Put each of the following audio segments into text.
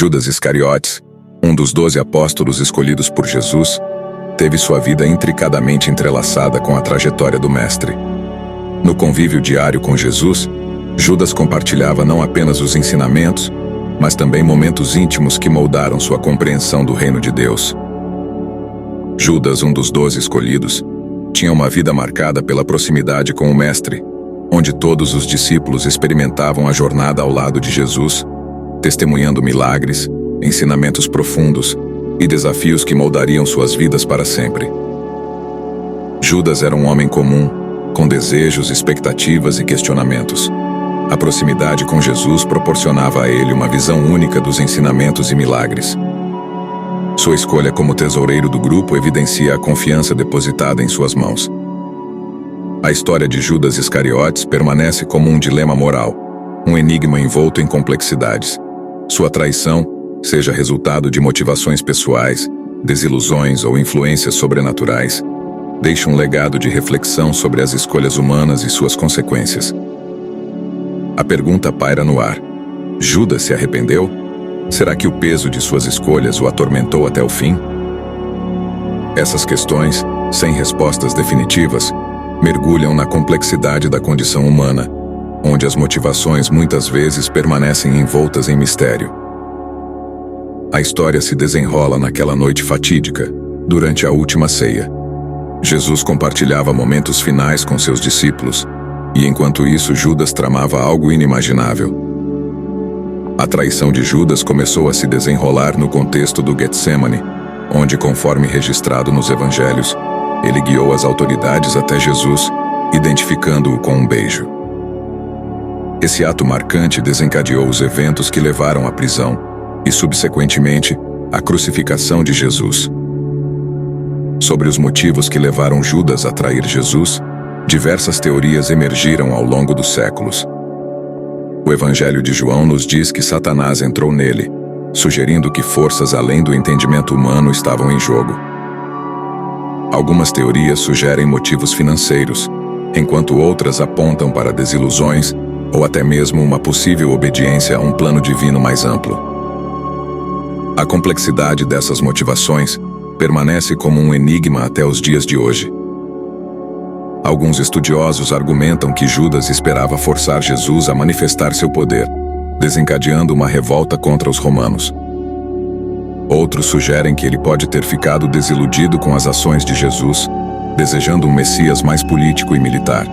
Judas Iscariotes, um dos 12 apóstolos escolhidos por Jesus, teve sua vida intricadamente entrelaçada com a trajetória do Mestre. No convívio diário com Jesus, Judas compartilhava não apenas os ensinamentos, mas também momentos íntimos que moldaram sua compreensão do reino de Deus. Judas, um dos 12 escolhidos, tinha uma vida marcada pela proximidade com o Mestre, onde todos os discípulos experimentavam a jornada ao lado de Jesus, testemunhando milagres, ensinamentos profundos e desafios que moldariam suas vidas para sempre. Judas era um homem comum, com desejos, expectativas e questionamentos. A proximidade com Jesus proporcionava a ele uma visão única dos ensinamentos e milagres. Sua escolha como tesoureiro do grupo evidencia a confiança depositada em suas mãos. A história de Judas Iscariotes permanece como um dilema moral, um enigma envolto em complexidades. Sua traição, seja resultado de motivações pessoais, desilusões ou influências sobrenaturais, deixa um legado de reflexão sobre as escolhas humanas e suas consequências. A pergunta paira no ar: Judas se arrependeu? Será que o peso de suas escolhas o atormentou até o fim? Essas questões, sem respostas definitivas, mergulham na complexidade da condição humana, onde as motivações muitas vezes permanecem envoltas em mistério. A história se desenrola naquela noite fatídica, durante a última ceia. Jesus compartilhava momentos finais com seus discípulos, e enquanto isso Judas tramava algo inimaginável. A traição de Judas começou a se desenrolar no contexto do Getsemane, onde, conforme registrado nos evangelhos, ele guiou as autoridades até Jesus, identificando-o com um beijo. Esse ato marcante desencadeou os eventos que levaram à prisão e, subsequentemente, à crucificação de Jesus. Sobre os motivos que levaram Judas a trair Jesus, diversas teorias emergiram ao longo dos séculos. O Evangelho de João nos diz que Satanás entrou nele, sugerindo que forças além do entendimento humano estavam em jogo. Algumas teorias sugerem motivos financeiros, enquanto outras apontam para desilusões ou até mesmo uma possível obediência a um plano divino mais amplo. A complexidade dessas motivações permanece como um enigma até os dias de hoje. Alguns estudiosos argumentam que Judas esperava forçar Jesus a manifestar seu poder, desencadeando uma revolta contra os romanos. Outros sugerem que ele pode ter ficado desiludido com as ações de Jesus, desejando um Messias mais político e militar.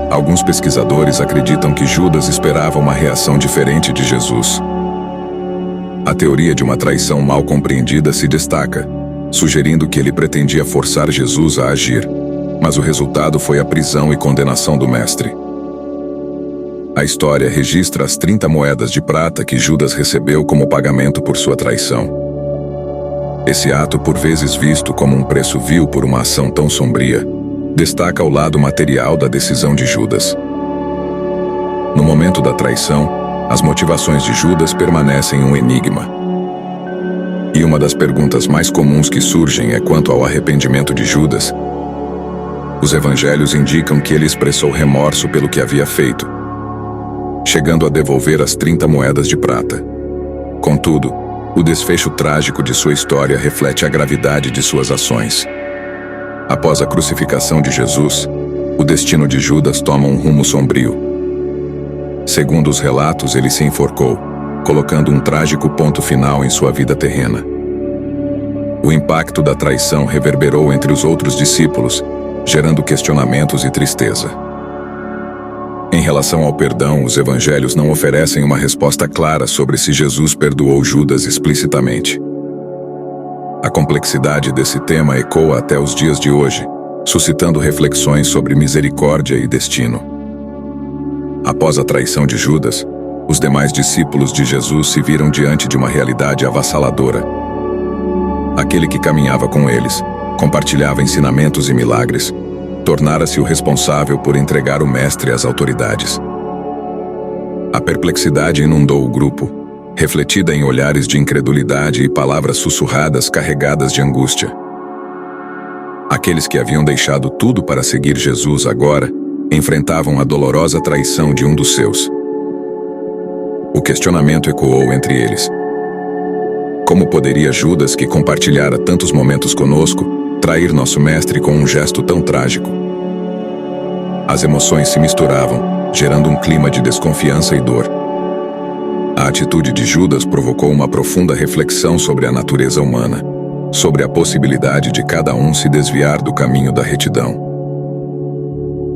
Alguns pesquisadores acreditam que Judas esperava uma reação diferente de Jesus. A teoria de uma traição mal compreendida se destaca, sugerindo que ele pretendia forçar Jesus a agir, mas o resultado foi a prisão e condenação do Mestre. A história registra as 30 moedas de prata que Judas recebeu como pagamento por sua traição. Esse ato, por vezes visto como um preço vil por uma ação tão sombria, destaca o lado material da decisão de Judas. No momento da traição, as motivações de Judas permanecem um enigma. E uma das perguntas mais comuns que surgem é quanto ao arrependimento de Judas. Os evangelhos indicam que ele expressou remorso pelo que havia feito, chegando a devolver as 30 moedas de prata. Contudo, o desfecho trágico de sua história reflete a gravidade de suas ações. Após a crucificação de Jesus, o destino de Judas toma um rumo sombrio. Segundo os relatos, ele se enforcou, colocando um trágico ponto final em sua vida terrena. O impacto da traição reverberou entre os outros discípulos, gerando questionamentos e tristeza. Em relação ao perdão, os evangelhos não oferecem uma resposta clara sobre se Jesus perdoou Judas explicitamente. A complexidade desse tema ecoa até os dias de hoje, suscitando reflexões sobre misericórdia e destino. Após a traição de Judas, os demais discípulos de Jesus se viram diante de uma realidade avassaladora. Aquele que caminhava com eles, compartilhava ensinamentos e milagres, tornara-se o responsável por entregar o Mestre às autoridades. A perplexidade inundou o grupo, refletida em olhares de incredulidade e palavras sussurradas carregadas de angústia. Aqueles que haviam deixado tudo para seguir Jesus agora enfrentavam a dolorosa traição de um dos seus. O questionamento ecoou entre eles. Como poderia Judas, que compartilhara tantos momentos conosco, trair nosso mestre com um gesto tão trágico? As emoções se misturavam, gerando um clima de desconfiança e dor. A atitude de Judas provocou uma profunda reflexão sobre a natureza humana, sobre a possibilidade de cada um se desviar do caminho da retidão.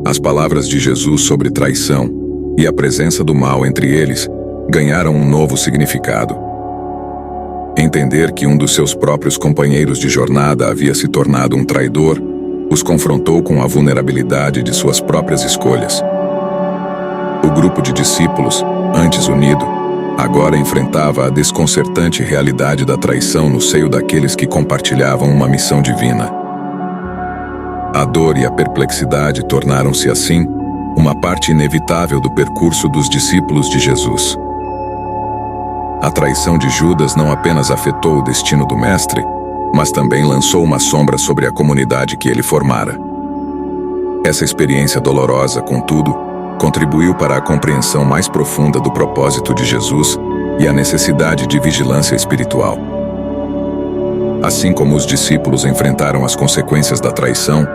As palavras de Jesus sobre traição e a presença do mal entre eles ganharam um novo significado. Entender que um dos seus próprios companheiros de jornada havia se tornado um traidor os confrontou com a vulnerabilidade de suas próprias escolhas. O grupo de discípulos, antes unido, agora enfrentava a desconcertante realidade da traição no seio daqueles que compartilhavam uma missão divina. A dor e a perplexidade tornaram-se, assim, uma parte inevitável do percurso dos discípulos de Jesus. A traição de Judas não apenas afetou o destino do Mestre, mas também lançou uma sombra sobre a comunidade que ele formara. Essa experiência dolorosa, contudo, contribuiu para a compreensão mais profunda do propósito de Jesus e a necessidade de vigilância espiritual. Assim como os discípulos enfrentaram as consequências da traição,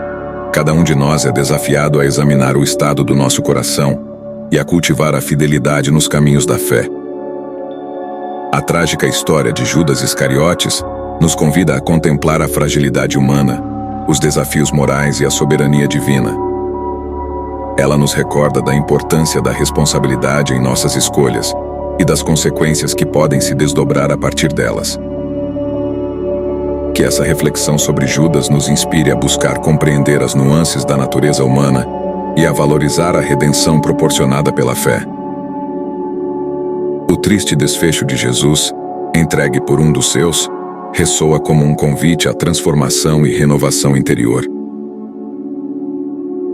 cada um de nós é desafiado a examinar o estado do nosso coração e a cultivar a fidelidade nos caminhos da fé. A trágica história de Judas Iscariotes nos convida a contemplar a fragilidade humana, os desafios morais e a soberania divina. Ela nos recorda da importância da responsabilidade em nossas escolhas e das consequências que podem se desdobrar a partir delas. Que essa reflexão sobre Judas nos inspire a buscar compreender as nuances da natureza humana e a valorizar a redenção proporcionada pela fé. O triste desfecho de Jesus, entregue por um dos seus, ressoa como um convite à transformação e renovação interior.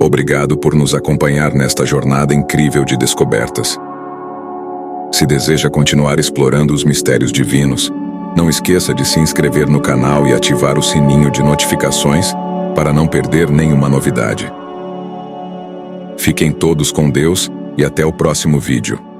Obrigado por nos acompanhar nesta jornada incrível de descobertas. Se deseja continuar explorando os mistérios divinos, não esqueça de se inscrever no canal e ativar o sininho de notificações para não perder nenhuma novidade. Fiquem todos com Deus e até o próximo vídeo.